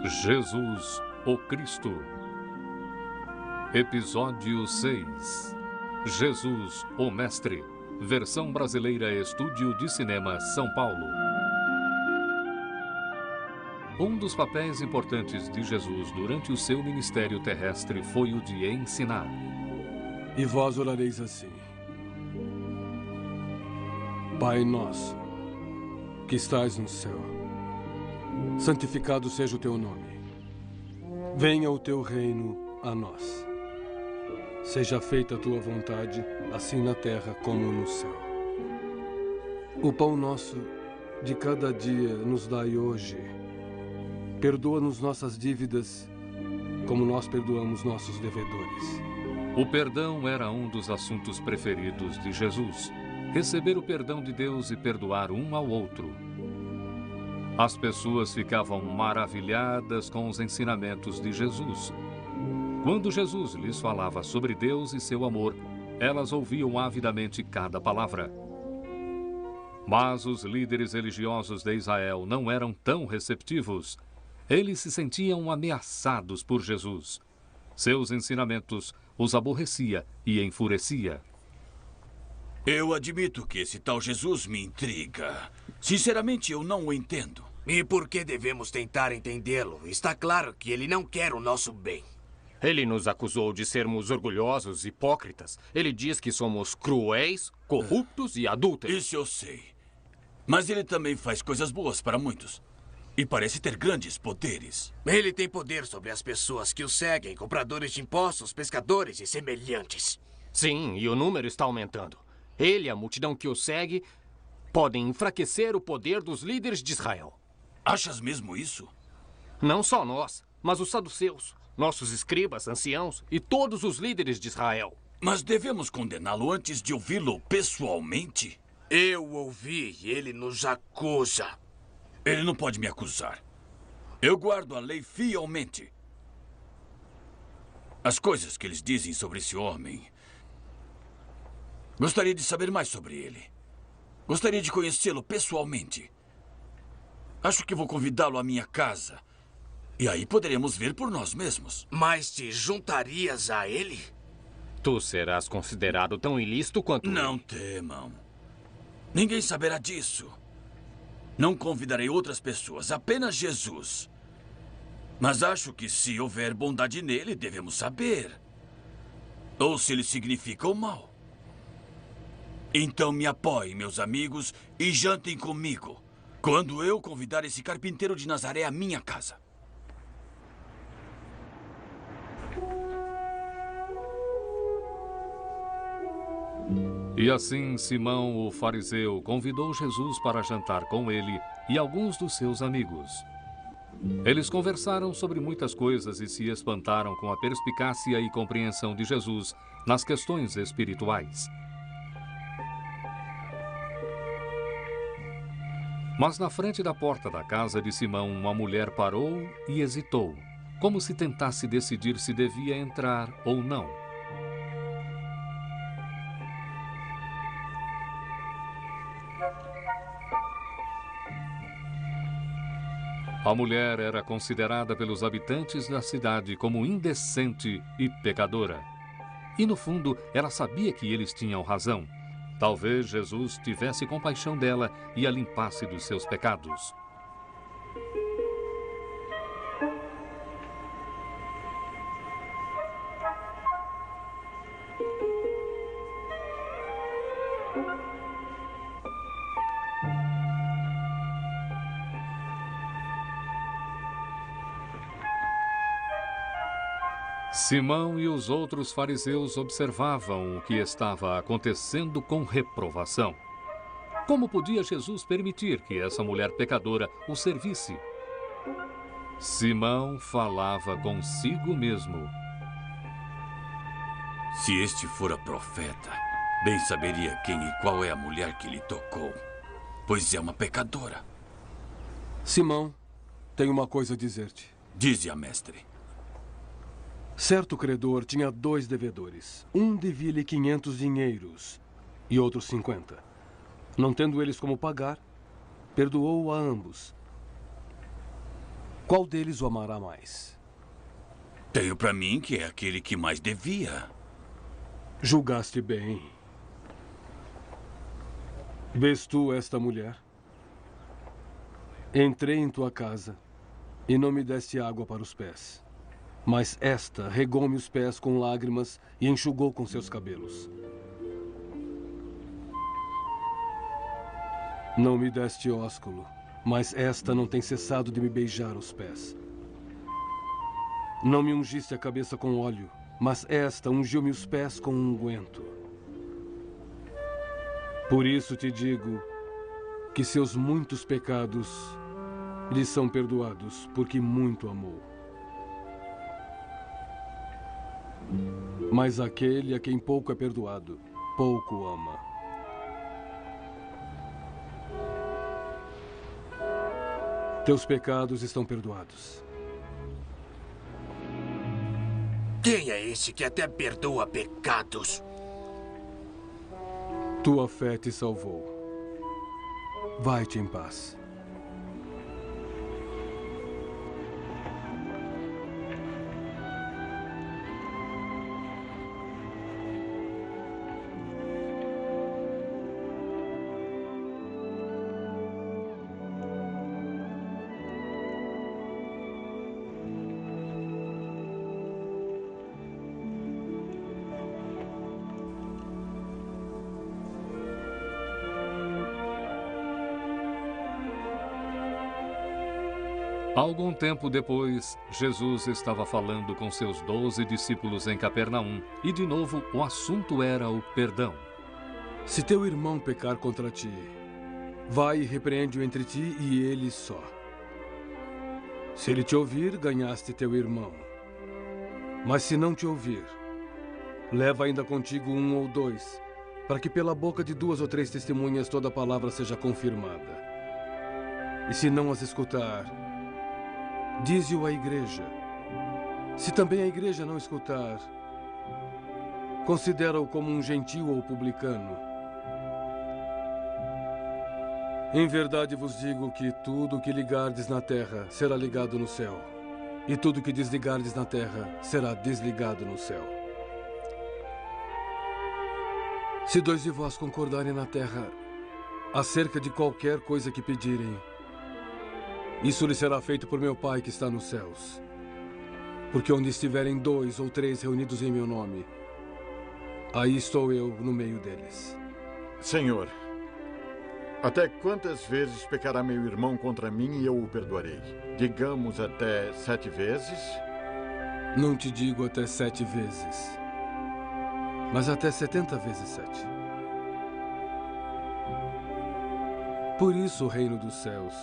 Jesus, o Cristo. Episódio 6. Jesus, o Mestre. Versão brasileira, Estúdio de Cinema, São Paulo. Um dos papéis importantes de Jesus durante o seu ministério terrestre foi o de ensinar. E vós orareis assim: Pai nosso, que estais no céu, santificado seja o teu nome. Venha o teu reino a nós. Seja feita a tua vontade, assim na terra como no céu. O pão nosso de cada dia nos dai hoje. Perdoa-nos nossas dívidas, como nós perdoamos nossos devedores. O perdão era um dos assuntos preferidos de Jesus. Receber o perdão de Deus e perdoar um ao outro. As pessoas ficavam maravilhadas com os ensinamentos de Jesus. Quando Jesus lhes falava sobre Deus e seu amor, elas ouviam avidamente cada palavra. Mas os líderes religiosos de Israel não eram tão receptivos. Eles se sentiam ameaçados por Jesus. Seus ensinamentos os aborrecia e enfurecia. Eu admito que esse tal Jesus me intriga. Sinceramente, eu não o entendo. E por que devemos tentar entendê-lo? Está claro que ele não quer o nosso bem. Ele nos acusou de sermos orgulhosos, hipócritas. Ele diz que somos cruéis, corruptos e adúlteros. Isso eu sei. Mas ele também faz coisas boas para muitos. E parece ter grandes poderes. Ele tem poder sobre as pessoas que o seguem, compradores de impostos, pescadores e semelhantes. Sim, e o número está aumentando. Ele e a multidão que o segue podem enfraquecer o poder dos líderes de Israel. Achas mesmo isso? Não só nós, mas os saduceus, nossos escribas, anciãos e todos os líderes de Israel. Mas devemos condená-lo antes de ouvi-lo pessoalmente? Eu ouvi e ele nos acusa. Ele não pode me acusar. Eu guardo a lei fielmente. As coisas que eles dizem sobre esse homem... Gostaria de saber mais sobre ele. Gostaria de conhecê-lo pessoalmente. Acho que vou convidá-lo à minha casa. E aí poderemos ver por nós mesmos. Mas te juntarias a ele? Tu serás considerado tão ilícito quanto Não ele. temam. Ninguém saberá disso. Não convidarei outras pessoas, apenas Jesus. Mas acho que se houver bondade nele, devemos saber. Ou se ele significa o mal. Então me apoiem, meus amigos, e jantem comigo, quando eu convidar esse carpinteiro de Nazaré à minha casa. E assim Simão, o fariseu, convidou Jesus para jantar com ele e alguns dos seus amigos. Eles conversaram sobre muitas coisas e se espantaram com a perspicácia e compreensão de Jesus nas questões espirituais. Mas na frente da porta da casa de Simão, uma mulher parou e hesitou, como se tentasse decidir se devia entrar ou não. A mulher era considerada pelos habitantes da cidade como indecente e pecadora. E no fundo, ela sabia que eles tinham razão. Talvez Jesus tivesse compaixão dela e a limpasse dos seus pecados. Simão e os outros fariseus observavam o que estava acontecendo com reprovação. Como podia Jesus permitir que essa mulher pecadora o servisse? Simão falava consigo mesmo. Se este fora profeta, bem saberia quem e qual é a mulher que lhe tocou, pois é uma pecadora. Simão, tenho uma coisa a dizer-te. Dize-a, mestre. Certo credor tinha 2 devedores. Um devia-lhe 500 dinheiros e outro 50. Não tendo eles como pagar, perdoou a ambos. qual deles o amará mais? Tenho para mim que é aquele que mais devia. Julgaste bem. Vês tu esta mulher? Entrei em tua casa e não me deste água para os pés. Mas esta regou-me os pés com lágrimas e enxugou com seus cabelos. Não me deste ósculo, mas esta não tem cessado de me beijar os pés. Não me ungiste a cabeça com óleo, mas esta ungiu-me os pés com unguento. Por isso te digo que seus muitos pecados lhe são perdoados, porque muito amou. Mas aquele a quem pouco é perdoado, pouco ama. Teus pecados estão perdoados. Quem é esse que até perdoa pecados? Tua fé te salvou. Vai-te em paz. Algum tempo depois, Jesus estava falando com seus 12 discípulos em Capernaum, e de novo o assunto era o perdão. Se teu irmão pecar contra ti, vai e repreende-o entre ti e ele só. Se ele te ouvir, ganhaste teu irmão. Mas se não te ouvir, leva ainda contigo 1 ou 2, para que pela boca de 2 ou 3 testemunhas toda a palavra seja confirmada. E se não as escutar, dize-o à igreja. Se também a igreja não escutar, considera-o como um gentil ou publicano. Em verdade vos digo que tudo o que ligardes na terra será ligado no céu, e tudo o que desligardes na terra será desligado no céu. Se 2 de vós concordarem na terra acerca de qualquer coisa que pedirem, isso lhe será feito por meu Pai que está nos céus. Porque onde estiverem 2 ou 3 reunidos em meu nome, aí estou eu no meio deles. Senhor, até quantas vezes pecará meu irmão contra mim e eu o perdoarei? Digamos até 7 vezes? Não te digo até 7 vezes, mas até 70 vezes 7. Por isso o reino dos céus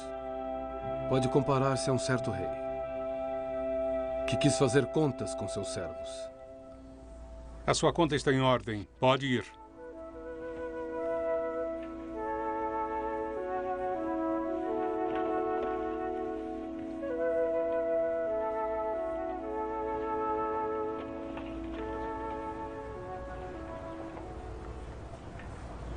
pode comparar-se a um certo rei que quis fazer contas com seus servos. A sua conta está em ordem. Pode ir.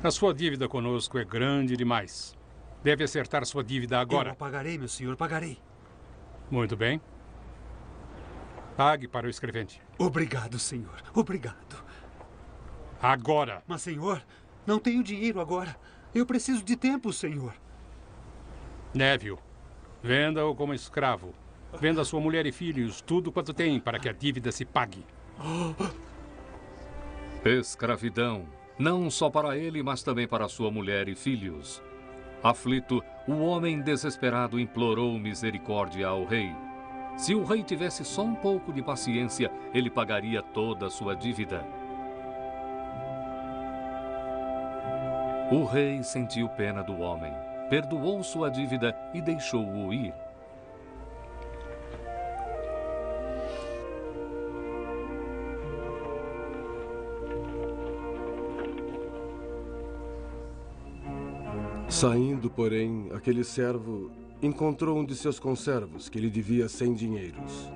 A sua dívida conosco é grande demais. Deve acertar sua dívida agora. Eu a pagarei, meu senhor, pagarei. Muito bem. Pague para o escrevente. Obrigado, senhor. Obrigado. Agora. Mas, senhor, não tenho dinheiro agora. Eu preciso de tempo, senhor. Neville, venda-o como escravo. Venda sua mulher e filhos, tudo quanto tem, para que a dívida se pague. Escravidão, não só para ele, mas também para sua mulher e filhos. Aflito, o homem desesperado implorou misericórdia ao rei. Se o rei tivesse só um pouco de paciência, ele pagaria toda a sua dívida. O rei sentiu pena do homem, perdoou sua dívida e deixou-o ir. Saindo, porém, aquele servo encontrou um de seus conservos que lhe devia 100 dinheiros.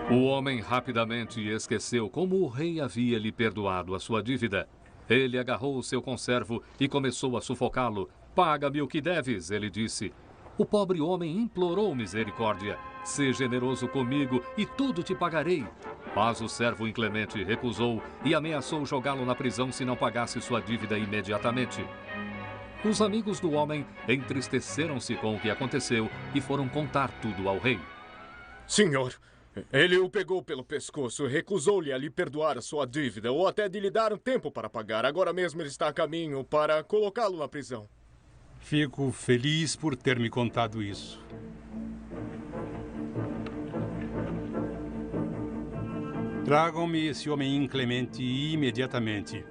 O homem rapidamente esqueceu como o rei havia lhe perdoado a sua dívida. Ele agarrou o seu conservo e começou a sufocá-lo. "Paga-me o que deves", ele disse. O pobre homem implorou misericórdia. "Sê generoso comigo e tudo te pagarei." Mas o servo inclemente recusou e ameaçou jogá-lo na prisão se não pagasse sua dívida imediatamente. Os amigos do homem entristeceram-se com o que aconteceu e foram contar tudo ao rei. Senhor, ele o pegou pelo pescoço, recusou-lhe a lhe perdoar a sua dívida ou até de lhe dar um tempo para pagar. Agora mesmo ele está a caminho para colocá-lo na prisão. Fico feliz por ter me contado isso. Tragam-me esse homem inclemente imediatamente.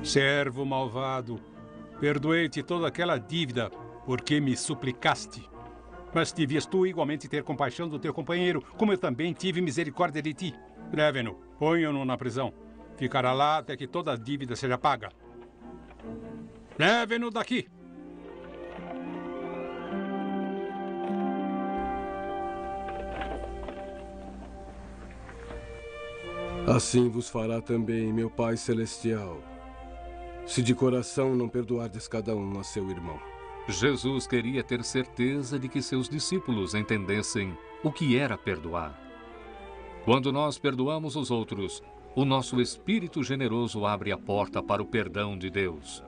Servo malvado, perdoei-te toda aquela dívida porque me suplicaste. Mas devias tu igualmente ter compaixão do teu companheiro, como eu também tive misericórdia de ti. Levem-no, ponham-no na prisão. Ficará lá até que toda a dívida seja paga. Levem-no daqui! Assim vos fará também meu Pai Celestial, se de coração não perdoardes cada um a seu irmão. Jesus queria ter certeza de que seus discípulos entendessem o que era perdoar. Quando nós perdoamos os outros, o nosso espírito generoso abre a porta para o perdão de Deus.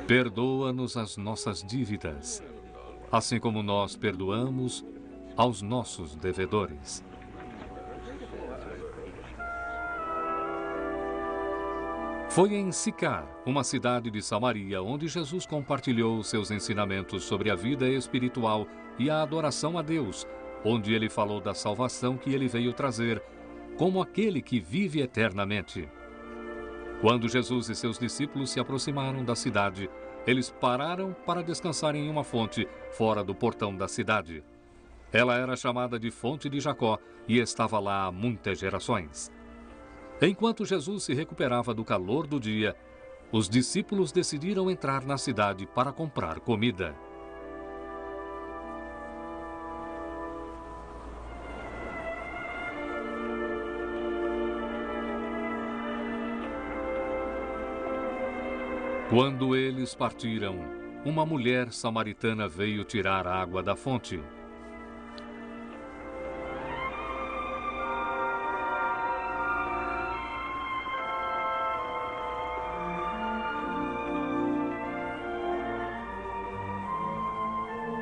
Perdoa-nos as nossas dívidas, assim como nós perdoamos aos nossos devedores. Foi em Sicar, uma cidade de Samaria, onde Jesus compartilhou seus ensinamentos sobre a vida espiritual e a adoração a Deus, onde ele falou da salvação que ele veio trazer, como aquele que vive eternamente. Quando Jesus e seus discípulos se aproximaram da cidade, eles pararam para descansar em uma fonte fora do portão da cidade. Ela era chamada de Fonte de Jacó e estava lá há muitas gerações. Enquanto Jesus se recuperava do calor do dia, os discípulos decidiram entrar na cidade para comprar comida. Quando eles partiram, uma mulher samaritana veio tirar água da fonte.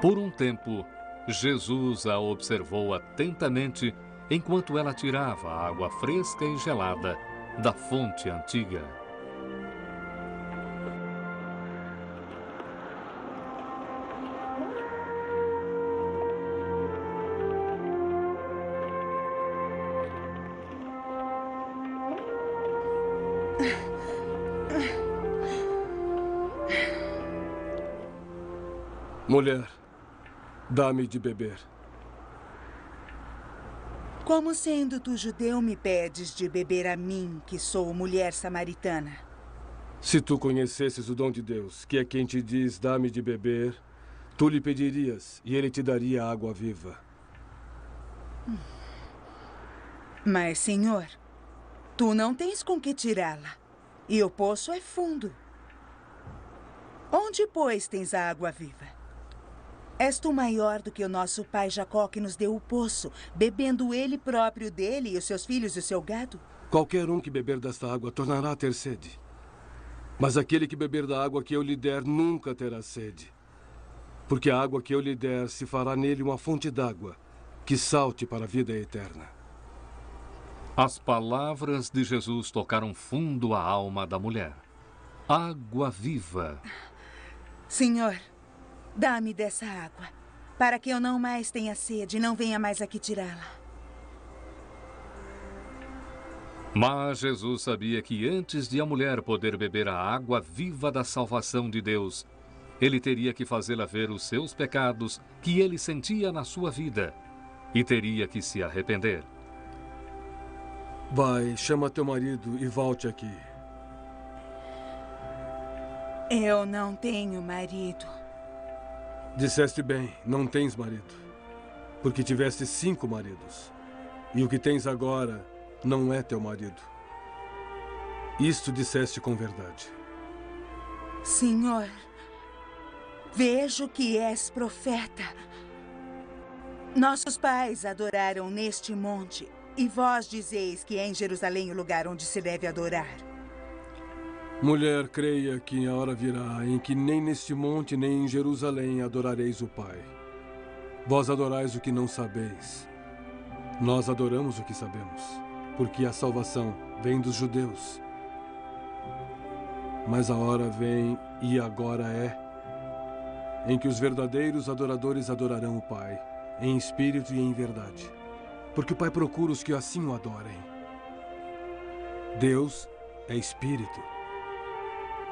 Por um tempo, Jesus a observou atentamente enquanto ela tirava a água fresca e gelada da fonte antiga. Mulher, dá-me de beber. Como sendo tu judeu me pedes de beber a mim, que sou mulher samaritana? Se tu conhecesses o dom de Deus, que é quem te diz, dá-me de beber, tu lhe pedirias e ele te daria água viva. Mas, Senhor, tu não tens com que tirá-la, e o poço é fundo. Onde, pois, tens a água viva? És tu maior do que o nosso pai Jacó, que nos deu o poço, bebendo ele próprio dele e os seus filhos e o seu gado? Qualquer um que beber desta água tornará a ter sede. Mas aquele que beber da água que eu lhe der nunca terá sede. Porque a água que eu lhe der se fará nele uma fonte d'água que salte para a vida eterna. As palavras de Jesus tocaram fundo a alma da mulher. Água viva. Senhor, Dá-me dessa água, para que eu não mais tenha sede e não venha mais aqui tirá-la. Mas Jesus sabia que antes de a mulher poder beber a água viva da salvação de Deus, ele teria que fazê-la ver os seus pecados que ele sentia na sua vida e teria que se arrepender. Vai, chama teu marido e volte aqui. Eu não tenho marido. Disseste bem, não tens marido. Porque tiveste 5 maridos. E o que tens agora não é teu marido. Isto disseste com verdade. Senhor, vejo que és profeta. Nossos pais adoraram neste monte, e vós dizeis que é em Jerusalém o lugar onde se deve adorar. Mulher, creia que a hora virá em que nem neste monte nem em Jerusalém adorareis o Pai. Vós adorais o que não sabeis. Nós adoramos o que sabemos, porque a salvação vem dos judeus. Mas a hora vem, e agora é, em que os verdadeiros adoradores adorarão o Pai, em espírito e em verdade. Porque o Pai procura os que assim o adorem. Deus é espírito.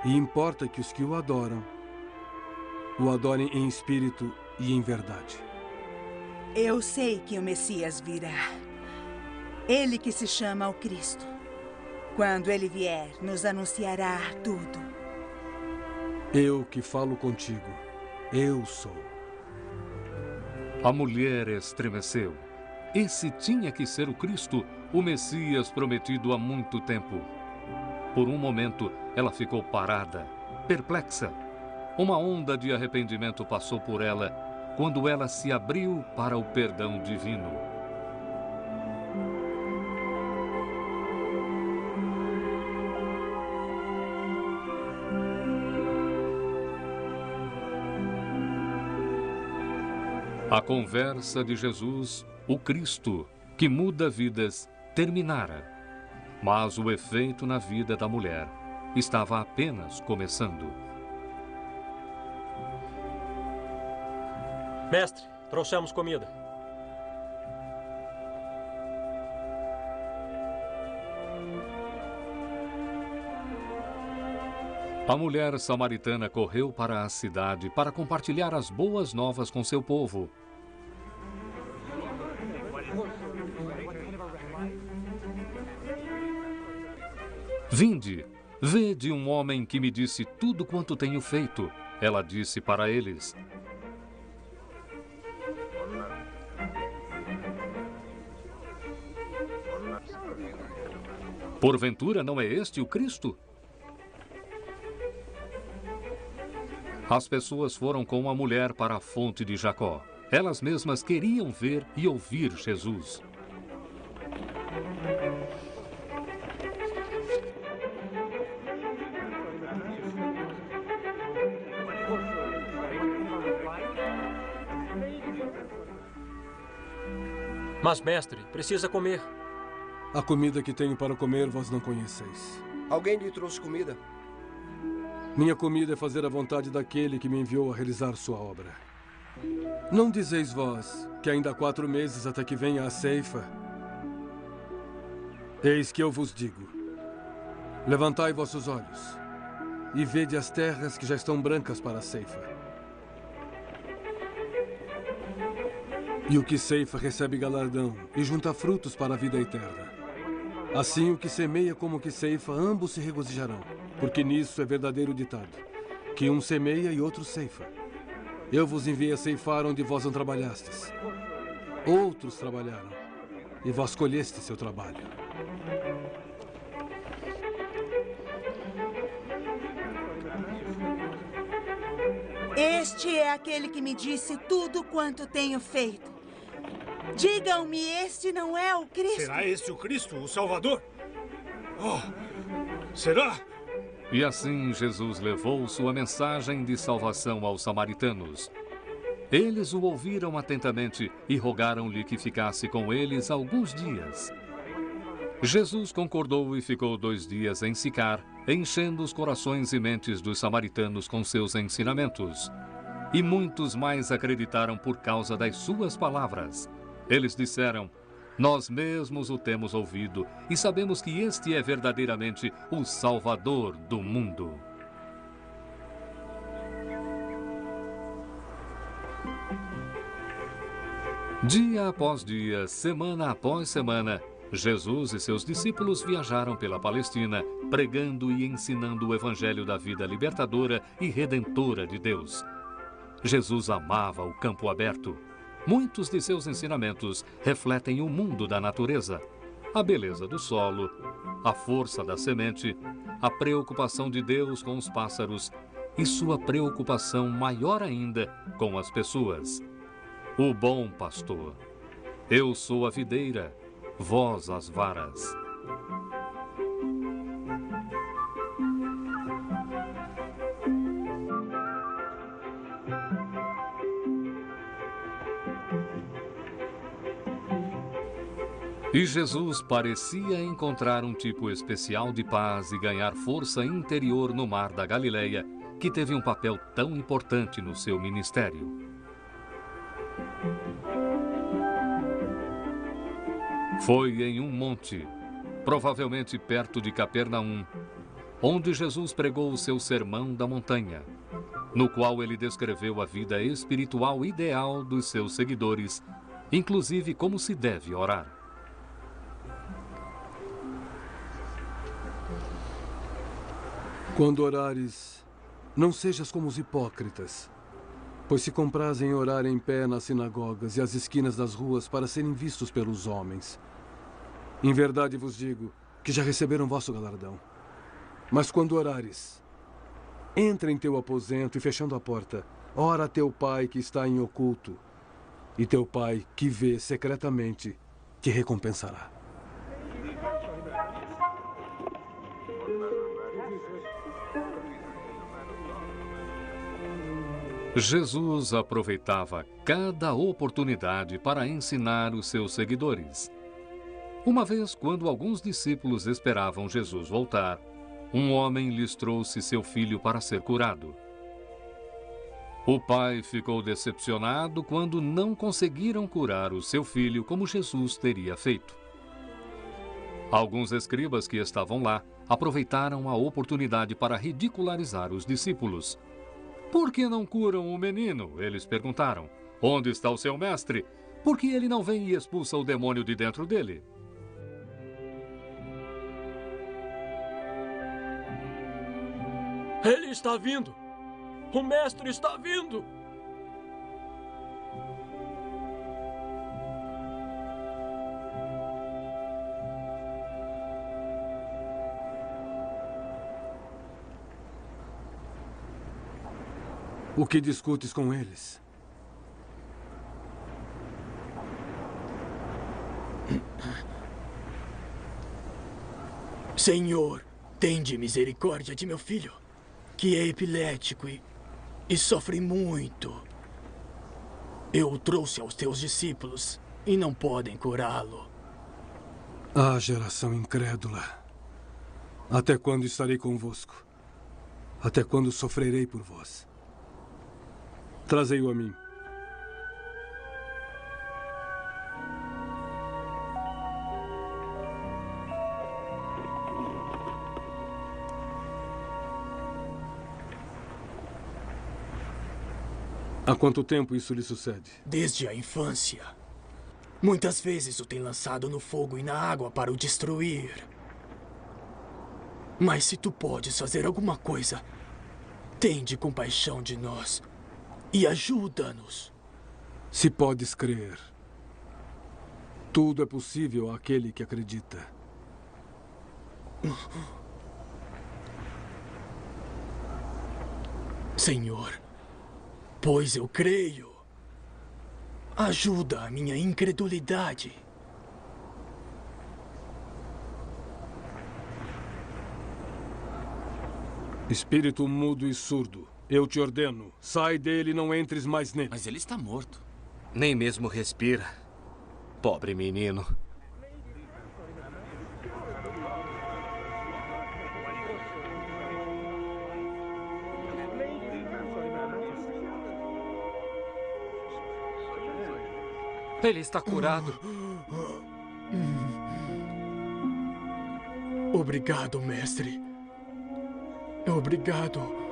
E importa que os que o adorem em espírito e em verdade. Eu sei que o Messias virá. Ele que se chama o Cristo. Quando ele vier, nos anunciará tudo. Eu que falo contigo, eu sou. A mulher estremeceu. Esse tinha que ser o Cristo, o Messias prometido há muito tempo. Por um momento, ela ficou parada, perplexa. Uma onda de arrependimento passou por ela quando ela se abriu para o perdão divino. A conversa de Jesus, o Cristo, que muda vidas, terminara. Mas o efeito na vida da mulher estava apenas começando. Mestre, trouxemos comida. A mulher samaritana correu para a cidade para compartilhar as boas novas com seu povo. Vinde, vede um homem que me disse tudo quanto tenho feito, ela disse para eles. Porventura não é este o Cristo? As pessoas foram com a mulher para a fonte de Jacó. Elas mesmas queriam ver e ouvir Jesus. Mas, mestre, precisa comer. A comida que tenho para comer vós não conheceis. Alguém lhe trouxe comida? Minha comida é fazer a vontade daquele que me enviou a realizar sua obra. Não dizeis vós que ainda há 4 meses até que venha a ceifa? Eis que eu vos digo: levantai vossos olhos e vede as terras que já estão brancas para a ceifa. E o que ceifa recebe galardão e junta frutos para a vida eterna. Assim o que semeia como o que ceifa, ambos se regozijarão. Porque nisso é verdadeiro ditado, que um semeia e outro ceifa. Eu vos enviei a ceifar onde vós não trabalhastes. Outros trabalharam, e vós colheste seu trabalho. Este é aquele que me disse tudo quanto tenho feito. Digam-me, este não é o Cristo? Será este o Cristo, o Salvador? Oh, será? E assim Jesus levou sua mensagem de salvação aos samaritanos. Eles o ouviram atentamente e rogaram-lhe que ficasse com eles alguns dias. Jesus concordou e ficou 2 dias em Sicar, enchendo os corações e mentes dos samaritanos com seus ensinamentos. E muitos mais acreditaram por causa das suas palavras. Eles disseram: nós mesmos o temos ouvido e sabemos que este é verdadeiramente o Salvador do mundo. Dia após dia, semana após semana, Jesus e seus discípulos viajaram pela Palestina, pregando e ensinando o evangelho da vida libertadora e redentora de Deus. Jesus amava o campo aberto. Muitos de seus ensinamentos refletem o mundo da natureza, a beleza do solo, a força da semente, a preocupação de Deus com os pássaros e sua preocupação maior ainda com as pessoas. O bom pastor. Eu sou a videira, vós as varas. E Jesus parecia encontrar um tipo especial de paz e ganhar força interior no mar da Galileia, que teve um papel tão importante no seu ministério. Foi em um monte, provavelmente perto de Capernaum, onde Jesus pregou o seu sermão da montanha, no qual ele descreveu a vida espiritual ideal dos seus seguidores, inclusive como se deve orar. Quando orares, não sejas como os hipócritas, pois se comprazem em orar em pé nas sinagogas e às esquinas das ruas para serem vistos pelos homens. Em verdade vos digo que já receberam vosso galardão. Mas quando orares, entra em teu aposento e, fechando a porta, ora a teu pai que está em oculto, e teu pai que vê secretamente te recompensará. Jesus aproveitava cada oportunidade para ensinar os seus seguidores. Uma vez, quando alguns discípulos esperavam Jesus voltar, um homem lhes trouxe seu filho para ser curado. O pai ficou decepcionado quando não conseguiram curar o seu filho como Jesus teria feito. Alguns escribas que estavam lá aproveitaram a oportunidade para ridicularizar os discípulos. Por que não curam o menino? Eles perguntaram. Onde está o seu mestre? Por que ele não vem e expulsa o demônio de dentro dele? Ele está vindo! O mestre está vindo! O que discutes com eles? Senhor, tende misericórdia de meu filho, que é epilético e sofre muito. Eu o trouxe aos teus discípulos e não podem curá-lo. Ah, geração incrédula. Até quando estarei convosco? Até quando sofrerei por vós? Trazei-o a mim. Há quanto tempo isso lhe sucede? Desde a infância. Muitas vezes o tem lançado no fogo e na água para o destruir. Mas se tu podes fazer alguma coisa, tende compaixão de nós e ajuda-nos. Se podes crer, tudo é possível àquele que acredita. Senhor, pois eu creio. Ajuda a minha incredulidade. Espírito mudo e surdo, eu te ordeno, sai dele e não entres mais nele. Mas ele está morto. Nem mesmo respira. Pobre menino. Ele está curado. Obrigado, mestre. Obrigado.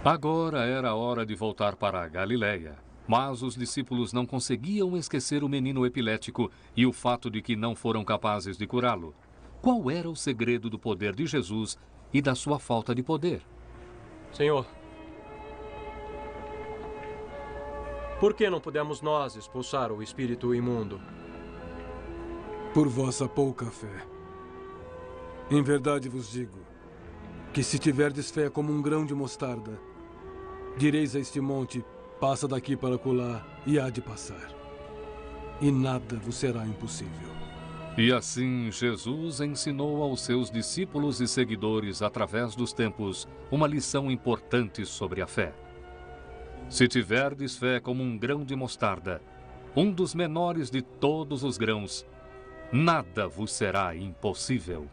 Agora era a hora de voltar para a Galiléia. Mas os discípulos não conseguiam esquecer o menino epilético e o fato de que não foram capazes de curá-lo. Qual era o segredo do poder de Jesus e da sua falta de poder? Senhor, por que não pudemos nós expulsar o espírito imundo? Por vossa pouca fé. Em verdade vos digo que se tiverdes fé como um grão de mostarda, direis a este monte, passa daqui para acolá, e há de passar. E nada vos será impossível. E assim Jesus ensinou aos seus discípulos e seguidores, através dos tempos, uma lição importante sobre a fé. Se tiverdes fé como um grão de mostarda, um dos menores de todos os grãos, nada vos será impossível.